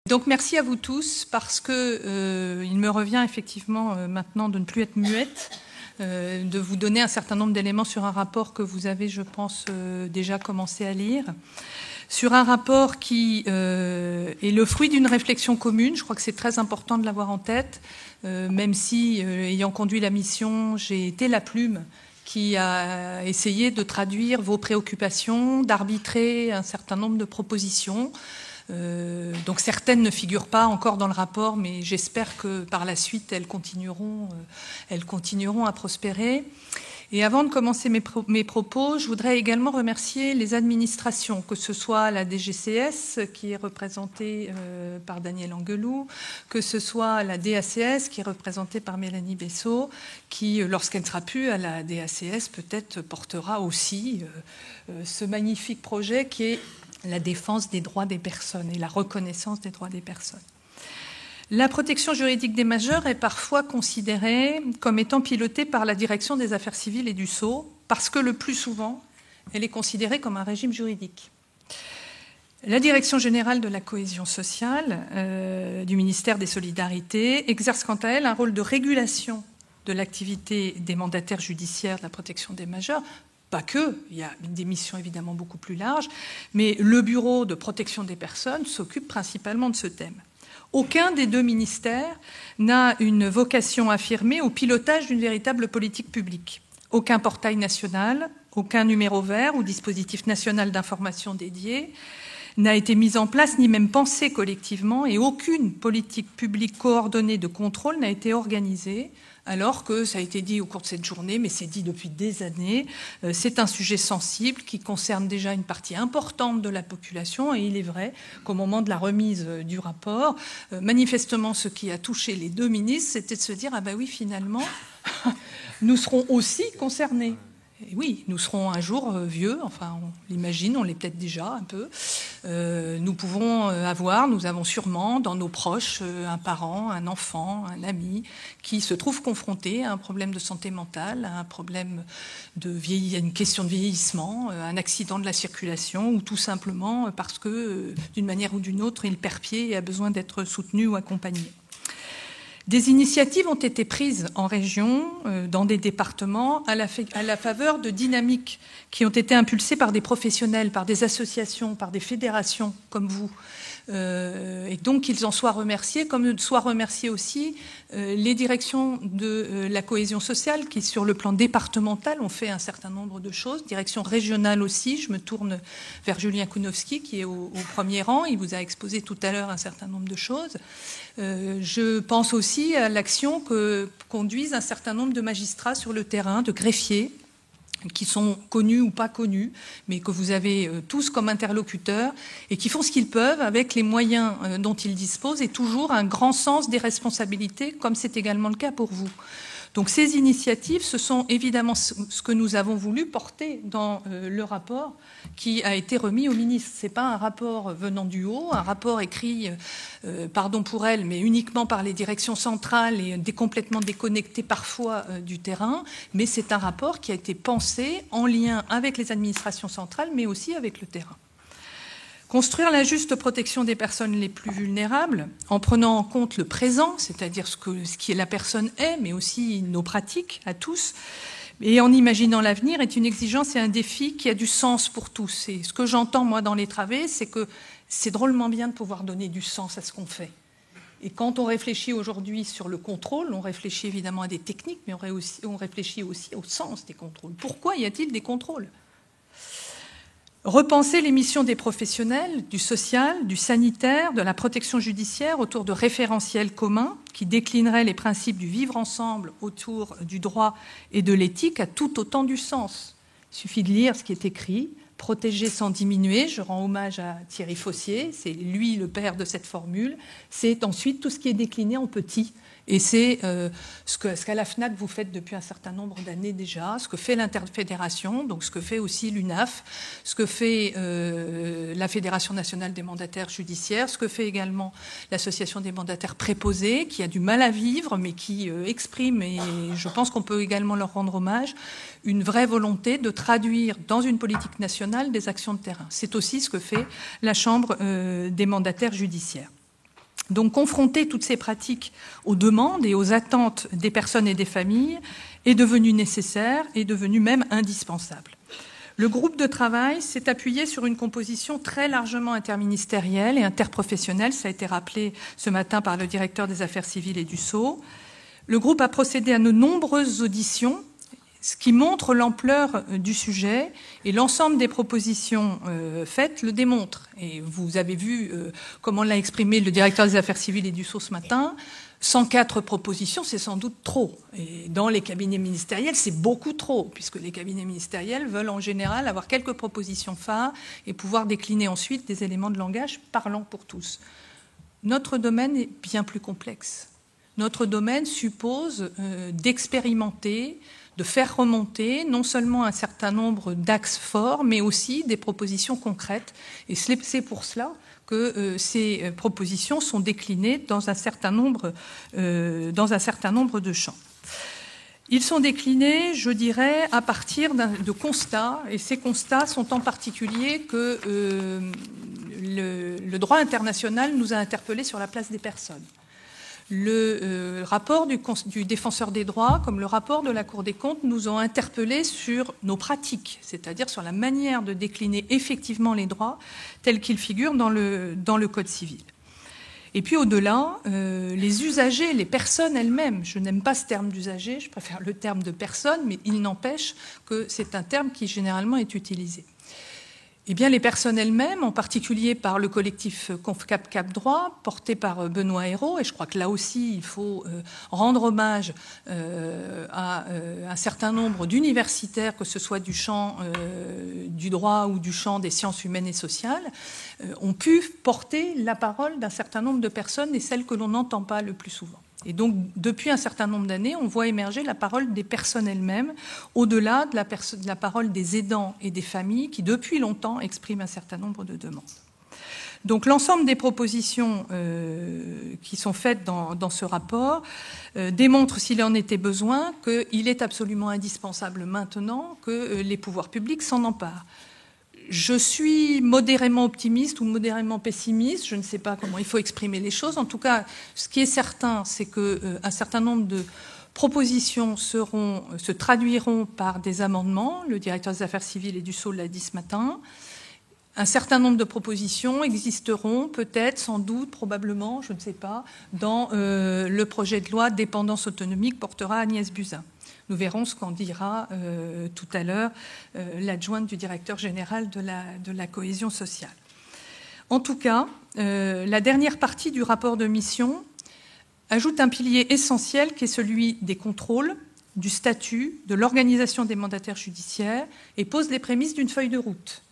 Donc merci à vous tous parce que il me revient effectivement maintenant de ne plus être muette, de vous donner un certain nombre d'éléments sur un rapport que vous avez, je pense, déjà commencé à lire, sur un rapport qui est le fruit d'une réflexion commune. Je crois que c'est très important de l'avoir en tête, même si, ayant conduit la mission, j'ai été la plume qui a essayé de traduire vos préoccupations, d'arbitrer un certain nombre de propositions. Donc certaines ne figurent pas encore dans le rapport, mais j'espère que par la suite elles continueront à prospérer. Et avant de commencer mes propos, je voudrais également remercier les administrations, que ce soit la DGCS qui est représentée par Daniel Angelou, que ce soit la DACS qui est représentée par Mélanie Bessot, qui, lorsqu'elle ne sera plus à la DACS, peut-être portera aussi ce magnifique projet qui est la défense des droits des personnes et la reconnaissance des droits des personnes. La protection juridique des majeurs est parfois considérée comme étant pilotée par la direction des affaires civiles et du Sceau, parce que le plus souvent, elle est considérée comme un régime juridique. La Direction générale de la cohésion sociale du ministère des Solidarités exerce quant à elle un rôle de régulation de l'activité des mandataires judiciaires de la protection des majeurs. Pas que, il y a des missions évidemment beaucoup plus larges, mais le Bureau de protection des personnes s'occupe principalement de ce thème. Aucun des deux ministères n'a une vocation affirmée au pilotage d'une véritable politique publique. Aucun portail national, aucun numéro vert ou dispositif national d'information dédié n'a été mis en place, ni même pensé collectivement, et aucune politique publique coordonnée de contrôle n'a été organisée, alors que ça a été dit au cours de cette journée, mais c'est dit depuis des années, c'est un sujet sensible qui concerne déjà une partie importante de la population, et il est vrai qu'au moment de la remise du rapport, manifestement ce qui a touché les deux ministres, c'était de se dire « Ah ben oui, finalement, nous serons aussi concernés ». Et oui, nous serons un jour vieux, enfin on l'imagine, on l'est peut-être déjà un peu. Nous avons sûrement dans nos proches un parent, un enfant, un ami qui se trouve confronté à un problème de santé mentale, à un problème à une question de vieillissement, un accident de la circulation, ou tout simplement parce que d'une manière ou d'une autre il perd pied et a besoin d'être soutenu ou accompagné. Des initiatives ont été prises en région, dans des départements, à la faveur de dynamiques qui ont été impulsées par des professionnels, par des associations, par des fédérations comme vous. Et donc qu'ils en soient remerciés, comme soient remerciés aussi les directions de la cohésion sociale qui, sur le plan départemental, ont fait un certain nombre de choses. Direction régionale aussi, je me tourne vers Julien Kounowski qui est au premier rang. Il vous a exposé tout à l'heure un certain nombre de choses. Je pense aussi à l'action que conduisent un certain nombre de magistrats sur le terrain, de greffiers, qui sont connus ou pas connus, mais que vous avez tous comme interlocuteurs, et qui font ce qu'ils peuvent avec les moyens dont ils disposent, et toujours un grand sens des responsabilités, comme c'est également le cas pour vous. Donc ces initiatives, ce sont évidemment ce que nous avons voulu porter dans le rapport qui a été remis au ministre. Ce n'est pas un rapport venant du haut, un rapport écrit, pardon pour elle, mais uniquement par les directions centrales et complètement déconnecté parfois du terrain, mais c'est un rapport qui a été pensé en lien avec les administrations centrales, mais aussi avec le terrain. Construire la juste protection des personnes les plus vulnérables en prenant en compte le présent, c'est-à-dire ce qui la personne est, mais aussi nos pratiques à tous, et en imaginant l'avenir est une exigence et un défi qui a du sens pour tous. Et ce que j'entends, moi, dans les travées, c'est que c'est drôlement bien de pouvoir donner du sens à ce qu'on fait. Et quand on réfléchit aujourd'hui sur le contrôle, on réfléchit évidemment à des techniques, mais on réfléchit aussi au sens des contrôles. Pourquoi y a-t-il des contrôles ? Repenser les missions des professionnels, du social, du sanitaire, de la protection judiciaire autour de référentiels communs qui déclineraient les principes du vivre ensemble autour du droit et de l'éthique a tout autant du sens. Il suffit de lire ce qui est écrit, protéger sans diminuer. Je rends hommage à Thierry Fossier, c'est lui le père de cette formule. C'est ensuite tout ce qui est décliné en petit. Et c'est ce qu'à la FNAC vous faites depuis un certain nombre d'années déjà, ce que fait l'interfédération, donc ce que fait aussi l'UNAF, ce que fait la Fédération nationale des mandataires judiciaires, ce que fait également l'association des mandataires préposés, qui a du mal à vivre, mais qui exprime, et je pense qu'on peut également leur rendre hommage, une vraie volonté de traduire dans une politique nationale des actions de terrain. C'est aussi ce que fait la Chambre des mandataires judiciaires. Donc confronter toutes ces pratiques aux demandes et aux attentes des personnes et des familles est devenu nécessaire et devenu même indispensable. Le groupe de travail s'est appuyé sur une composition très largement interministérielle et interprofessionnelle, ça a été rappelé ce matin par le directeur des Affaires civiles et du Sceau. Le groupe a procédé à de nombreuses auditions, ce qui montre l'ampleur du sujet, et l'ensemble des propositions faites le démontre. Et vous avez vu comment l'a exprimé le directeur des Affaires civiles et du Sceau ce matin. 104 propositions, c'est sans doute trop. Et dans les cabinets ministériels, c'est beaucoup trop, puisque les cabinets ministériels veulent en général avoir quelques propositions phares et pouvoir décliner ensuite des éléments de langage parlants pour tous. Notre domaine est bien plus complexe. Notre domaine suppose d'expérimenter, de faire remonter non seulement un certain nombre d'axes forts, mais aussi des propositions concrètes. Et c'est pour cela que ces propositions sont déclinées dans un certain nombre de champs. Ils sont déclinés, je dirais, à partir de constats, et ces constats sont en particulier que le droit international nous a interpellés sur la place des personnes. Le rapport du défenseur des droits, comme le rapport de la Cour des comptes, nous ont interpellés sur nos pratiques, c'est-à-dire sur la manière de décliner effectivement les droits tels qu'ils figurent dans le Code civil. Et puis au-delà, les usagers, les personnes elles-mêmes, je n'aime pas ce terme d'usager, je préfère le terme de personne, mais il n'empêche que c'est un terme qui généralement est utilisé. Eh bien, les personnes elles-mêmes, en particulier par le collectif Confcap Droit, porté par Benoît Hérault, et je crois que là aussi, il faut rendre hommage à un certain nombre d'universitaires, que ce soit du champ du droit ou du champ des sciences humaines et sociales, ont pu porter la parole d'un certain nombre de personnes et celles que l'on n'entend pas le plus souvent. Et donc, depuis un certain nombre d'années, on voit émerger la parole des personnes elles-mêmes, au-delà de la parole des aidants et des familles qui, depuis longtemps, expriment un certain nombre de demandes. Donc, l'ensemble des propositions qui sont faites dans ce rapport démontrent, s'il en était besoin, qu'il est absolument indispensable maintenant que les pouvoirs publics s'en emparent. Je suis modérément optimiste ou modérément pessimiste, je ne sais pas comment il faut exprimer les choses. En tout cas, ce qui est certain, c'est qu'un certain nombre de propositions se traduiront par des amendements. Le directeur des Affaires civiles et du Sceau l'a dit ce matin. Un certain nombre de propositions existeront, peut-être, sans doute, probablement, je ne sais pas, dans le projet de loi dépendance autonomique portera Agnès Buzyn. Nous verrons ce qu'en dira tout à l'heure l'adjointe du directeur général de la cohésion sociale. En tout cas, la dernière partie du rapport de mission ajoute un pilier essentiel qui est celui des contrôles, du statut, de l'organisation des mandataires judiciaires et pose les prémices d'une feuille de route.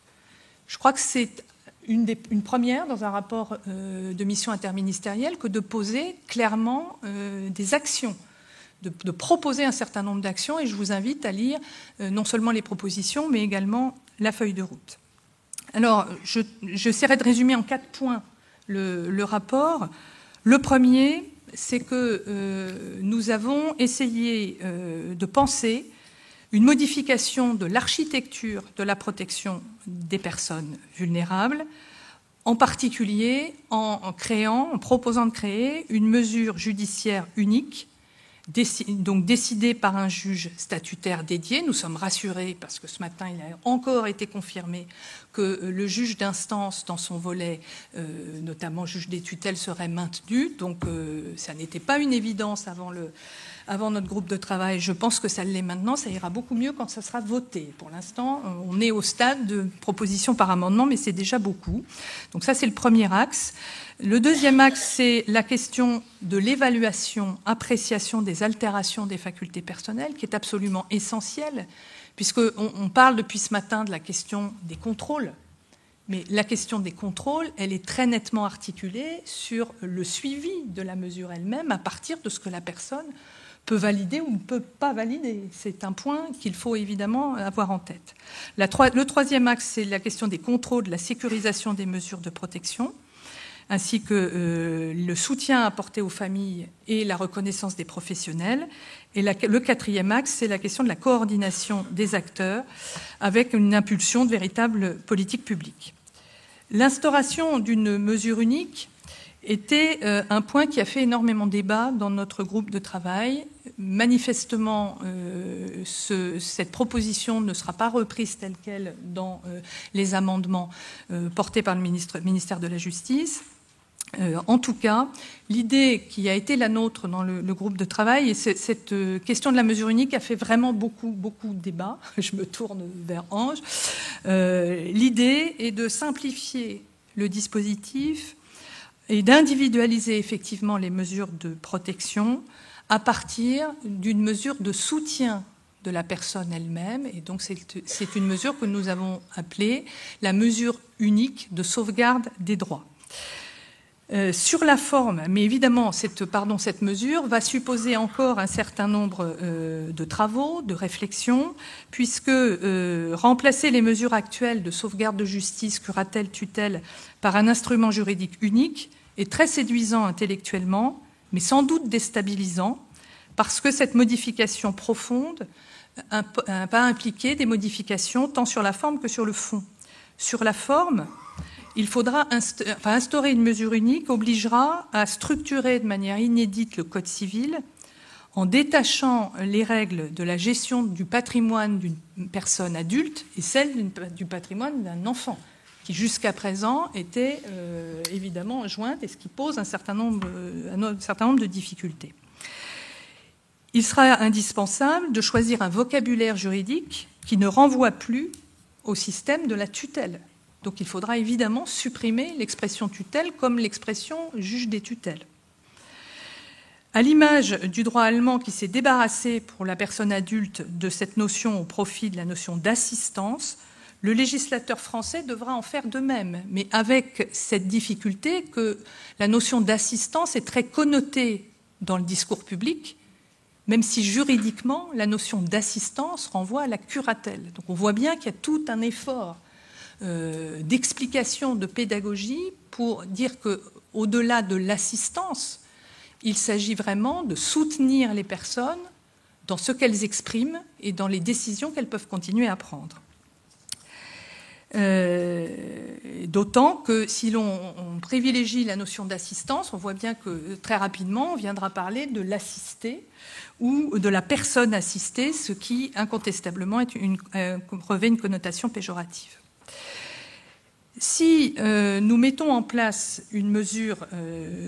Je crois que c'est une première dans un rapport de mission interministérielle que de poser clairement des actions, de proposer un certain nombre d'actions, et je vous invite à lire non seulement les propositions, mais également la feuille de route. Alors, j'essaierai de résumer en 4 points le rapport. Le premier, c'est que nous avons essayé de penser une modification de l'architecture de la protection des personnes vulnérables, en particulier en proposant de créer une mesure judiciaire unique, donc décidée par un juge statutaire dédié. Nous sommes rassurés parce que ce matin, il a encore été confirmé que le juge d'instance, dans son volet, notamment juge des tutelles, serait maintenu. Donc ça n'était pas une évidence avant notre groupe de travail. Je pense que ça l'est maintenant. Ça ira beaucoup mieux quand ça sera voté. Pour l'instant, on est au stade de proposition par amendement, mais c'est déjà beaucoup. Donc ça, c'est le premier axe. Le deuxième axe, c'est la question de l'évaluation, appréciation des altérations des facultés personnelles, qui est absolument essentielle, puisqu'on parle depuis ce matin de la question des contrôles. Mais la question des contrôles, elle est très nettement articulée sur le suivi de la mesure elle-même à partir de ce que la personne peut valider ou ne peut pas valider. C'est un point qu'il faut évidemment avoir en tête. Le troisième axe, c'est la question des contrôles, de la sécurisation des mesures de protection, ainsi que le soutien apporté aux familles et la reconnaissance des professionnels. Et le quatrième axe, c'est la question de la coordination des acteurs avec une impulsion de véritable politique publique. L'instauration d'une mesure unique était un point qui a fait énormément débat dans notre groupe de travail. Manifestement, cette proposition ne sera pas reprise telle qu'elle dans les amendements portés par le ministère de la Justice. En tout cas, l'idée qui a été la nôtre dans le groupe de travail, et cette question de la mesure unique a fait vraiment beaucoup de débats. Je me tourne vers Ange. L'idée est de simplifier le dispositif et d'individualiser effectivement les mesures de protection à partir d'une mesure de soutien de la personne elle-même. Et donc c'est une mesure que nous avons appelée la mesure unique de sauvegarde des droits. Sur la forme, mais évidemment, cette mesure va supposer encore un certain nombre de travaux, de réflexions, puisque remplacer les mesures actuelles de sauvegarde de justice, curatelle, tutelle, par un instrument juridique unique est très séduisant intellectuellement, mais sans doute déstabilisant, parce que cette modification profonde va impliquer des modifications tant sur la forme que sur le fond. Sur la forme, il faudra instaurer une mesure unique obligera à structurer de manière inédite le Code civil en détachant les règles de la gestion du patrimoine d'une personne adulte et celles du patrimoine d'un enfant, qui jusqu'à présent était évidemment jointe et ce qui pose un certain nombre de difficultés. Il sera indispensable de choisir un vocabulaire juridique qui ne renvoie plus au système de la tutelle. Donc il faudra évidemment supprimer l'expression tutelle comme l'expression juge des tutelles. À l'image du droit allemand qui s'est débarrassé pour la personne adulte de cette notion au profit de la notion d'assistance, le législateur français devra en faire de même, mais avec cette difficulté que la notion d'assistance est très connotée dans le discours public, même si juridiquement la notion d'assistance renvoie à la curatelle. Donc on voit bien qu'il y a tout un effort d'explication, de pédagogie pour dire qu'au-delà de l'assistance, il s'agit vraiment de soutenir les personnes dans ce qu'elles expriment et dans les décisions qu'elles peuvent continuer à prendre. D'autant que si l'on privilégie la notion d'assistance, on voit bien que très rapidement on viendra parler de l'assisté ou de la personne assistée, ce qui incontestablement revêt une connotation péjorative. Si nous mettons en place une mesure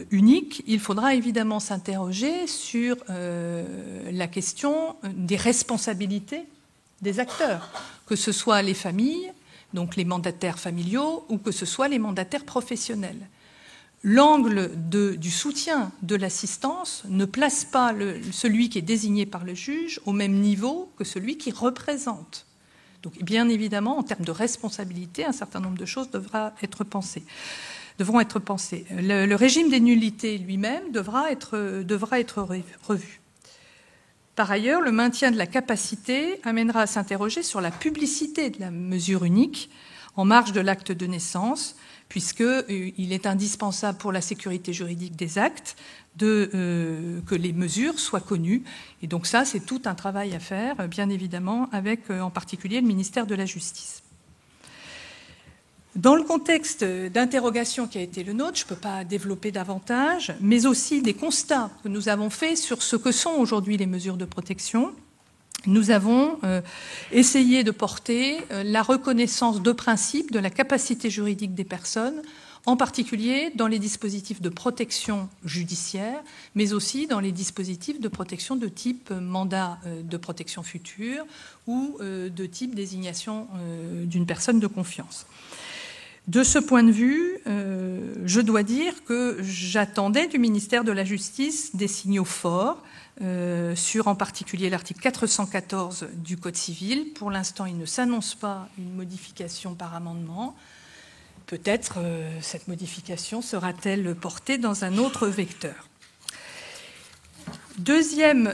unique, il faudra évidemment s'interroger sur la question des responsabilités des acteurs, que ce soit les familles, donc les mandataires familiaux, ou que ce soit les mandataires professionnels. L'angle du soutien de l'assistance ne place pas celui qui est désigné par le juge au même niveau que celui qui représente. Donc, bien évidemment, en termes de responsabilité, un certain nombre de choses devront être pensées. Le régime des nullités lui-même devra être revu. Par ailleurs, le maintien de la capacité amènera à s'interroger sur la publicité de la mesure unique en marge de l'acte de naissance, puisqu'il est indispensable pour la sécurité juridique des actes que les mesures soient connues. Et donc ça, c'est tout un travail à faire, bien évidemment, avec en particulier le ministère de la Justice. Dans le contexte d'interrogation qui a été le nôtre, je ne peux pas développer davantage, mais aussi des constats que nous avons faits sur ce que sont aujourd'hui les mesures de protection. Nous avons essayé de porter la reconnaissance de principe de la capacité juridique des personnes, en particulier dans les dispositifs de protection judiciaire, mais aussi dans les dispositifs de protection de type mandat de protection future ou de type désignation d'une personne de confiance. De ce point de vue, je dois dire que j'attendais du ministère de la Justice des signaux forts sur en particulier l'article 414 du Code civil. Pour l'instant, il ne s'annonce pas une modification par amendement. Peut-être cette modification sera-t-elle portée dans un autre vecteur. Deuxième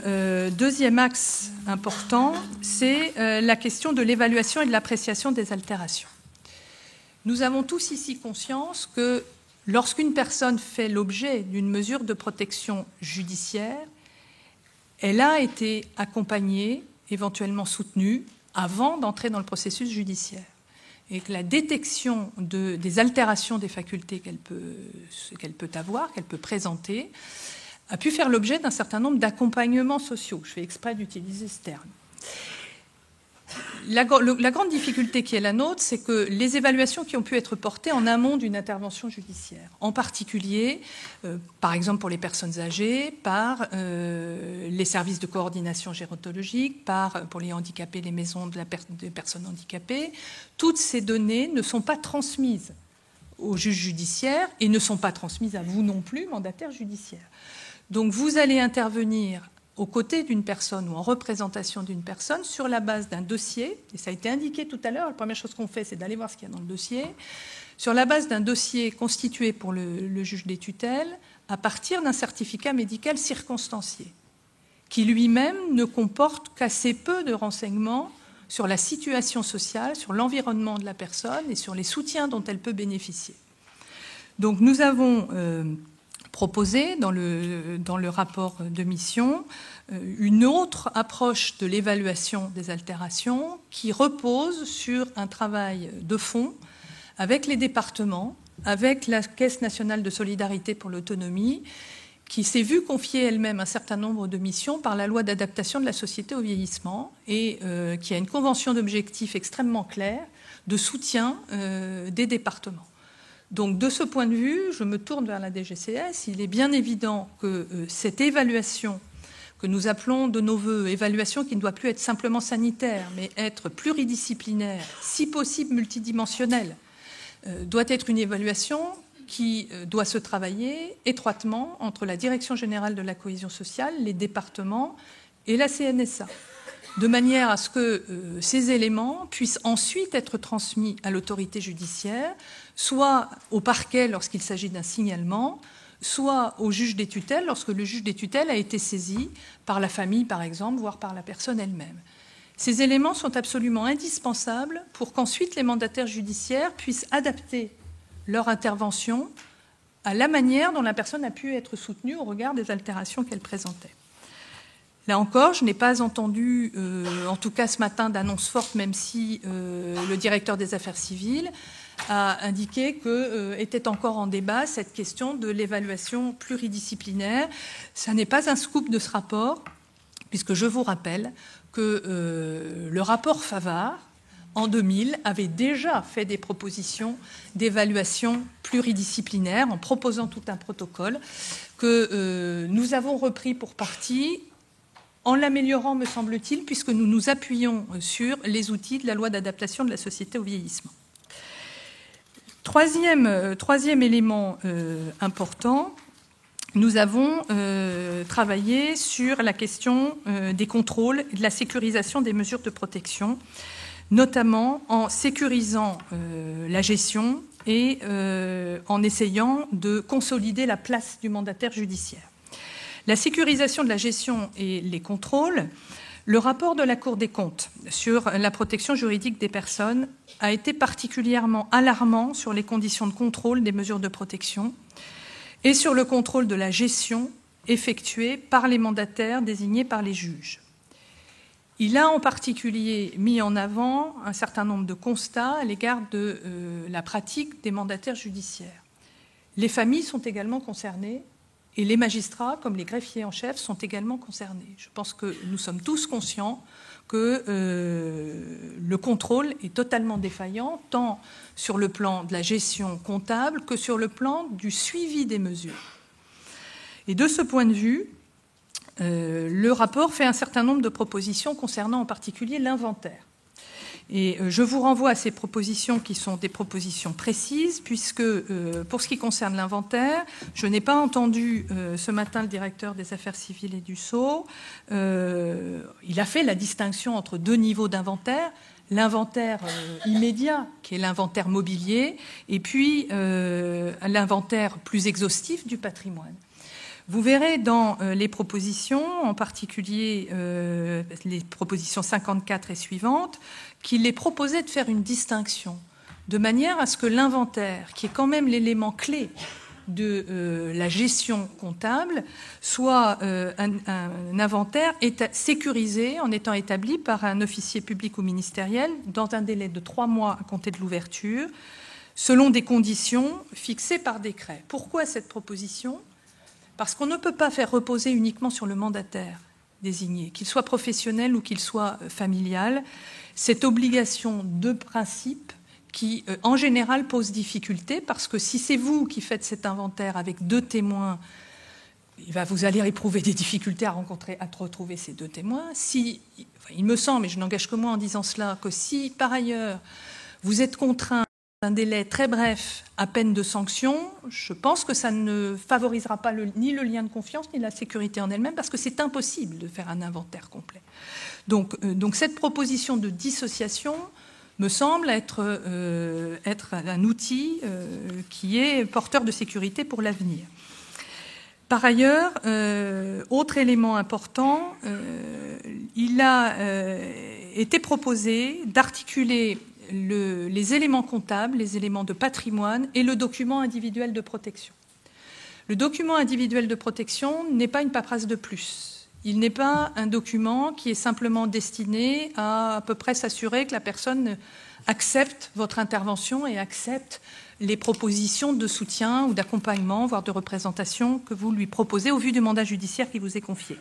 axe important, c'est la question de l'évaluation et de l'appréciation des altérations. Nous avons tous ici conscience que lorsqu'une personne fait l'objet d'une mesure de protection judiciaire, elle a été accompagnée, éventuellement soutenue, avant d'entrer dans le processus judiciaire. et que la détection des altérations des facultés qu'elle peut avoir, qu'elle peut présenter, a pu faire l'objet d'un certain nombre d'accompagnements sociaux. Je fais exprès d'utiliser ce terme. La grande difficulté qui est la nôtre, c'est que les évaluations qui ont pu être portées en amont d'une intervention judiciaire, en particulier, par exemple pour les personnes âgées, par les services de coordination gérontologique, pour les handicapés, les maisons des personnes handicapées, toutes ces données ne sont pas transmises au juge judiciaire et ne sont pas transmises à vous non plus, mandataire judiciaire. Donc vous allez intervenir aux côtés d'une personne ou en représentation d'une personne sur la base d'un dossier, et ça a été indiqué tout à l'heure, la première chose qu'on fait, c'est d'aller voir ce qu'il y a dans le dossier, sur la base d'un dossier constitué pour le juge des tutelles, à partir d'un certificat médical circonstancié, qui lui-même ne comporte qu'assez peu de renseignements sur la situation sociale, sur l'environnement de la personne et sur les soutiens dont elle peut bénéficier. Donc nous avons proposé dans le rapport de mission une autre approche de l'évaluation des altérations qui repose sur un travail de fond avec les départements, avec la Caisse nationale de solidarité pour l'autonomie, qui s'est vue confier elle-même un certain nombre de missions par la loi d'adaptation de la société au vieillissement et qui a une convention d'objectifs extrêmement claire de soutien des départements. Donc, de ce point de vue, je me tourne vers la DGCS. Il est bien évident que cette évaluation que nous appelons de nos voeux, évaluation qui ne doit plus être simplement sanitaire, mais être pluridisciplinaire, si possible multidimensionnelle, doit être une évaluation qui doit se travailler étroitement entre la Direction générale de la cohésion sociale, les départements et la CNSA, de manière à ce que ces éléments puissent ensuite être transmis à l'autorité judiciaire, soit au parquet lorsqu'il s'agit d'un signalement, soit au juge des tutelles lorsque le juge des tutelles a été saisi par la famille, par exemple, voire par la personne elle-même. Ces éléments sont absolument indispensables pour qu'ensuite les mandataires judiciaires puissent adapter leur intervention à la manière dont la personne a pu être soutenue au regard des altérations qu'elle présentait. Là encore, je n'ai pas entendu, en tout cas ce matin, d'annonce forte, même si le directeur des affaires civiles a indiqué qu'était encore en débat cette question de l'évaluation pluridisciplinaire. Ça n'est pas un scoop de ce rapport, puisque je vous rappelle que le rapport Favard, en 2000, avait déjà fait des propositions d'évaluation pluridisciplinaire en proposant tout un protocole que nous avons repris pour partie en l'améliorant, me semble-t-il, puisque nous nous appuyons sur les outils de la loi d'adaptation de la société au vieillissement. Troisième élément important, nous avons travaillé sur la question des contrôles et de la sécurisation des mesures de protection, notamment en sécurisant la gestion et en essayant de consolider la place du mandataire judiciaire. La sécurisation de la gestion et les contrôles, le rapport de la Cour des comptes sur la protection juridique des personnes a été particulièrement alarmant sur les conditions de contrôle des mesures de protection et sur le contrôle de la gestion effectuée par les mandataires désignés par les juges. Il a en particulier mis en avant un certain nombre de constats à l'égard de la pratique des mandataires judiciaires. Les familles sont également concernées et les magistrats, comme les greffiers en chef, sont également concernés. Je pense que nous sommes tous conscients que le contrôle est totalement défaillant, tant sur le plan de la gestion comptable que sur le plan du suivi des mesures. Et de ce point de vue, le rapport fait un certain nombre de propositions concernant en particulier l'inventaire. Et je vous renvoie à ces propositions qui sont des propositions précises, puisque pour ce qui concerne l'inventaire, je n'ai pas entendu ce matin le directeur des affaires civiles et du Sceau. Il a fait la distinction entre deux niveaux d'inventaire, l'inventaire immédiat, qui est l'inventaire mobilier, et puis l'inventaire plus exhaustif du patrimoine. Vous verrez dans les propositions, en particulier les propositions 54 et suivantes, qu'il est proposé de faire une distinction, de manière à ce que l'inventaire, qui est quand même l'élément clé de la gestion comptable soit un inventaire sécurisé en étant établi par un officier public ou ministériel dans un délai de 3 mois à compter de l'ouverture, selon des conditions fixées par décret. Pourquoi cette proposition ? Parce qu'on ne peut pas faire reposer uniquement sur le mandataire désigné, qu'il soit professionnel ou qu'il soit familial, cette obligation de principe qui, en général, pose difficulté, parce que si c'est vous qui faites cet inventaire avec 2 témoins, vous allez éprouver des difficultés à retrouver ces 2 témoins. Il me semble, et je n'engage que moi en disant cela, que si, par ailleurs, vous êtes contraint d'un délai très bref à peine de sanction, je pense que ça ne favorisera pas ni le lien de confiance, ni la sécurité en elle-même, parce que c'est impossible de faire un inventaire complet. Donc cette proposition de dissociation me semble être un outil qui est porteur de sécurité pour l'avenir. Par ailleurs, autre élément important, il a été proposé d'articuler les éléments comptables, les éléments de patrimoine et le document individuel de protection. Le document individuel de protection n'est pas une paperasse de plus. Il n'est pas un document qui est simplement destiné à peu près s'assurer que la personne accepte votre intervention et accepte les propositions de soutien ou d'accompagnement, voire de représentation que vous lui proposez au vu du mandat judiciaire qui vous est confié.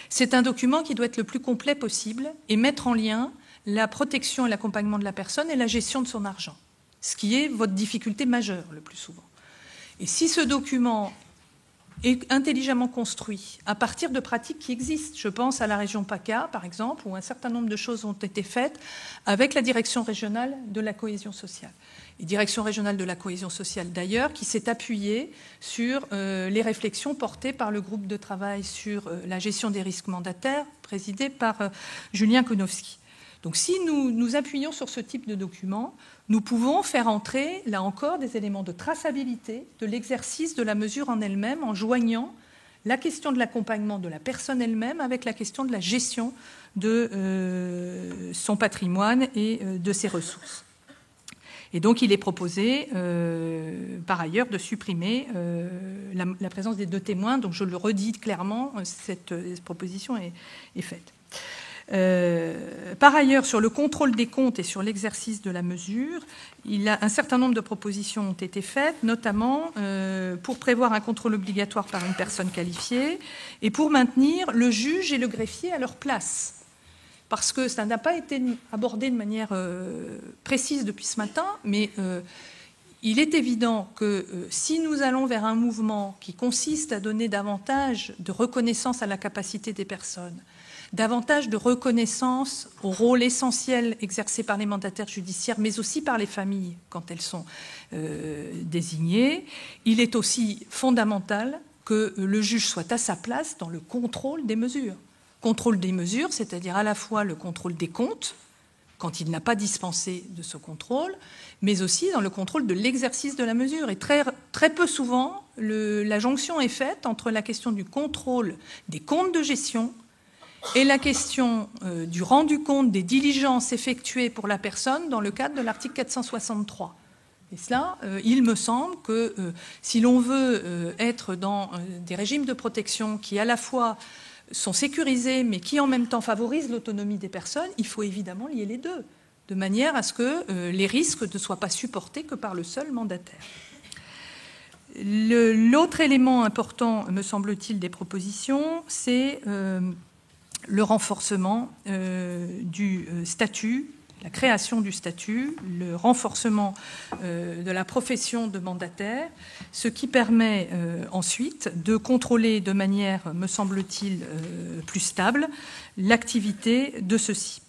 C'est un document qui doit être le plus complet possible et mettre en lien la protection et l'accompagnement de la personne et la gestion de son argent, ce qui est votre difficulté majeure le plus souvent. Et si ce document est intelligemment construit à partir de pratiques qui existent, je pense à la région PACA, par exemple, où un certain nombre de choses ont été faites avec la Direction régionale de la cohésion sociale. Et Direction régionale de la cohésion sociale, d'ailleurs, qui s'est appuyée sur les réflexions portées par le groupe de travail sur la gestion des risques mandataires, présidé par Julien Konowski. Donc si nous nous appuyons sur ce type de document, nous pouvons faire entrer, là encore, des éléments de traçabilité de l'exercice de la mesure en elle-même, en joignant la question de l'accompagnement de la personne elle-même avec la question de la gestion de son patrimoine et de ses ressources. Et donc il est proposé, par ailleurs, de supprimer la présence des 2 témoins. Donc je le redis clairement, cette proposition est faite. Par ailleurs, sur le contrôle des comptes et sur l'exercice de la mesure, un certain nombre de propositions ont été faites, notamment pour prévoir un contrôle obligatoire par une personne qualifiée et pour maintenir le juge et le greffier à leur place. Parce que ça n'a pas été abordé de manière précise depuis ce matin, mais il est évident que si nous allons vers un mouvement qui consiste à donner davantage de reconnaissance à la capacité des personnes, davantage de reconnaissance au rôle essentiel exercé par les mandataires judiciaires, mais aussi par les familles quand elles sont désignées, il est aussi fondamental que le juge soit à sa place dans le contrôle des mesures. Contrôle des mesures, c'est-à-dire à la fois le contrôle des comptes, quand il n'a pas dispensé de ce contrôle, mais aussi dans le contrôle de l'exercice de la mesure. Et très, très peu souvent, la jonction est faite entre la question du contrôle des comptes de gestion et la question du rendu compte des diligences effectuées pour la personne dans le cadre de l'article 463. Et cela, il me semble que si l'on veut être dans des régimes de protection qui à la fois sont sécurisés mais qui en même temps favorisent l'autonomie des personnes, il faut évidemment lier les 2, de manière à ce que les risques ne soient pas supportés que par le seul mandataire. L'autre élément important, me semble-t-il, des propositions, c'est le renforcement du statut, la création du statut, le renforcement de la profession de mandataire, ce qui permet ensuite de contrôler de manière, me semble-t-il, plus stable l'activité de ceux-ci.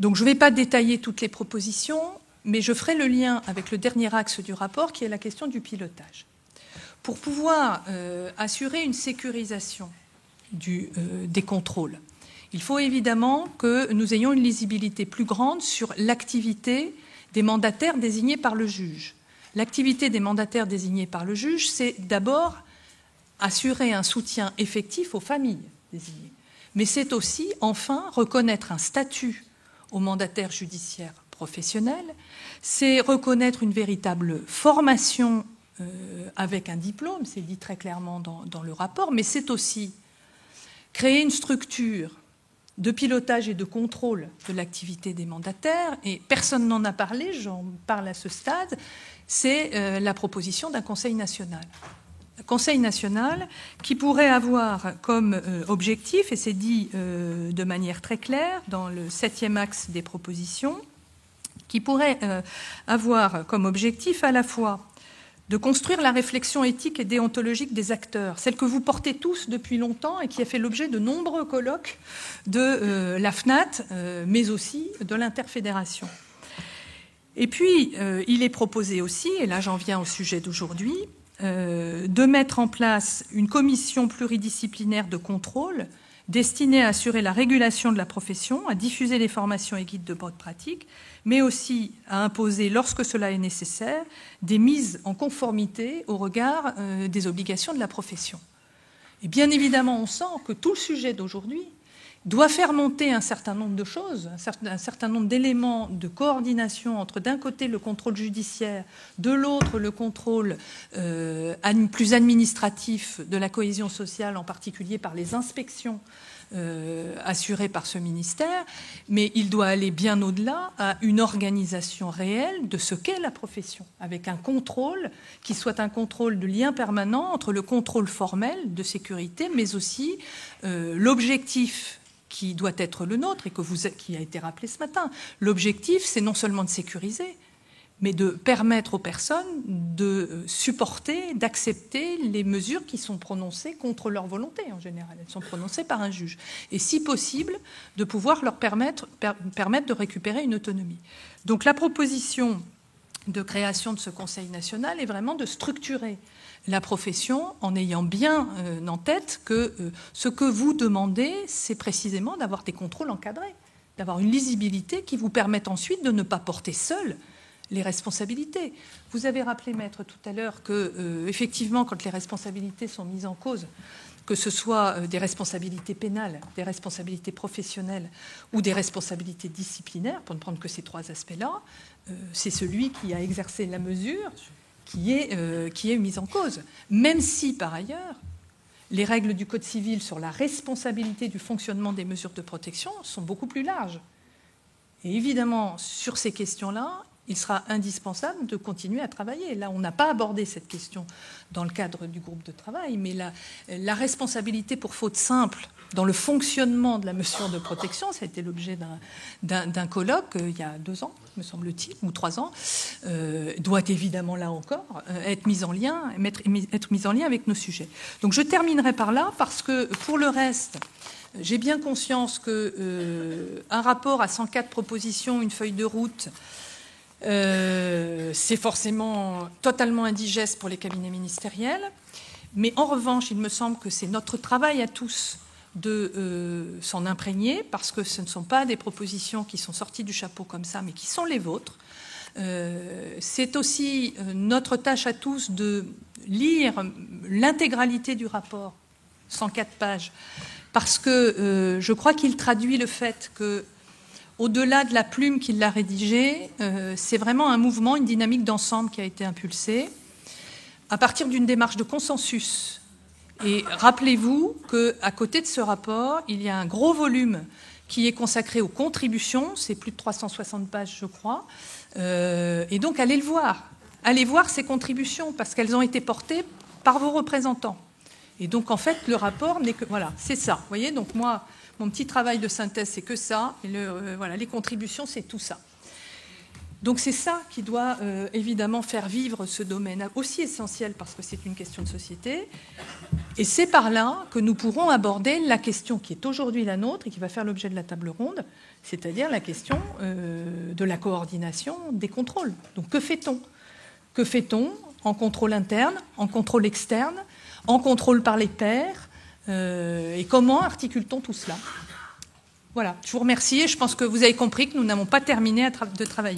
Donc je ne vais pas détailler toutes les propositions, mais je ferai le lien avec le dernier axe du rapport qui est la question du pilotage. Pour pouvoir assurer une sécurisation des contrôles, il faut évidemment que nous ayons une lisibilité plus grande sur l'activité des mandataires désignés par le juge. L'activité des mandataires désignés par le juge, c'est d'abord assurer un soutien effectif aux familles désignées. Mais c'est aussi, enfin, reconnaître un statut aux mandataires judiciaires professionnels, c'est reconnaître une véritable formation avec un diplôme, c'est dit très clairement dans le rapport, mais c'est aussi créer une structure de pilotage et de contrôle de l'activité des mandataires, et personne n'en a parlé, j'en parle à ce stade, c'est la proposition d'un Conseil national. Un Conseil national qui pourrait avoir comme objectif, et c'est dit de manière très claire dans le 7e axe des propositions, qui pourrait avoir comme objectif à la fois de construire la réflexion éthique et déontologique des acteurs, celle que vous portez tous depuis longtemps et qui a fait l'objet de nombreux colloques de la FNAT, mais aussi de l'interfédération. Et puis, il est proposé aussi, et là j'en viens au sujet d'aujourd'hui, de mettre en place une commission pluridisciplinaire de contrôle destinée à assurer la régulation de la profession, à diffuser les formations et guides de bonne pratique, mais aussi à imposer, lorsque cela est nécessaire, des mises en conformité au regard des obligations de la profession. Et bien évidemment, on sent que tout le sujet d'aujourd'hui doit faire monter un certain nombre de choses, un certain nombre d'éléments de coordination entre, d'un côté, le contrôle judiciaire, de l'autre, le contrôle plus administratif de la cohésion sociale, en particulier par les inspections assurées par ce ministère, mais il doit aller bien au-delà à une organisation réelle de ce qu'est la profession, avec un contrôle qui soit un contrôle de lien permanent entre le contrôle formel de sécurité, mais aussi l'objectif qui doit être le nôtre et qui a été rappelé ce matin. L'objectif, c'est non seulement de sécuriser, mais de permettre aux personnes de supporter, d'accepter les mesures qui sont prononcées contre leur volonté en général. Elles sont prononcées par un juge. Et si possible, de pouvoir leur permettre de récupérer une autonomie. Donc la proposition de création de ce Conseil national est vraiment de structurer la profession en ayant bien en tête que ce que vous demandez, c'est précisément d'avoir des contrôles encadrés, d'avoir une lisibilité qui vous permette ensuite de ne pas porter seul les responsabilités. Vous avez rappelé, Maître, tout à l'heure que, effectivement, quand les responsabilités sont mises en cause, que ce soit des responsabilités pénales, des responsabilités professionnelles ou des responsabilités disciplinaires, pour ne prendre que ces trois aspects-là, c'est celui qui a exercé la mesure qui est mise en cause. Même si, par ailleurs, les règles du Code civil sur la responsabilité du fonctionnement des mesures de protection sont beaucoup plus larges. Et évidemment, sur ces questions-là, il sera indispensable de continuer à travailler. Là, on n'a pas abordé cette question dans le cadre du groupe de travail, mais la responsabilité pour faute simple dans le fonctionnement de la mesure de protection, ça a été l'objet d'un colloque il y a 2 ans, me semble-t-il, ou 3 ans, doit évidemment, là encore, être mise en lien avec nos sujets. Donc je terminerai par là, parce que pour le reste, j'ai bien conscience qu'un rapport à 104 propositions, une feuille de route, c'est forcément totalement indigeste pour les cabinets ministériels. Mais en revanche, il me semble que c'est notre travail à tous de s'en imprégner, parce que ce ne sont pas des propositions qui sont sorties du chapeau comme ça, mais qui sont les vôtres. C'est aussi notre tâche à tous de lire l'intégralité du rapport, 104 pages, parce que je crois qu'il traduit le fait que, au-delà de la plume qui l'a rédigé, c'est vraiment un mouvement, une dynamique d'ensemble qui a été impulsée à partir d'une démarche de consensus. Et rappelez-vous qu'à côté de ce rapport, il y a un gros volume qui est consacré aux contributions, c'est plus de 360 pages, je crois, et donc allez le voir. Allez voir ces contributions, parce qu'elles ont été portées par vos représentants. Et donc, en fait, le rapport n'est que... Voilà, c'est ça. Vous voyez, donc moi... Mon petit travail de synthèse, c'est que ça. Et voilà, les contributions, c'est tout ça. Donc c'est ça qui doit évidemment faire vivre ce domaine aussi essentiel, parce que c'est une question de société. Et c'est par là que nous pourrons aborder la question qui est aujourd'hui la nôtre et qui va faire l'objet de la table ronde, c'est-à-dire la question de la coordination des contrôles. Donc que fait-on ? Que fait-on en contrôle interne, en contrôle externe, en contrôle par les pairs ? Et comment articule-t-on tout cela ? Voilà, je vous remercie et je pense que vous avez compris que nous n'avons pas terminé de travailler.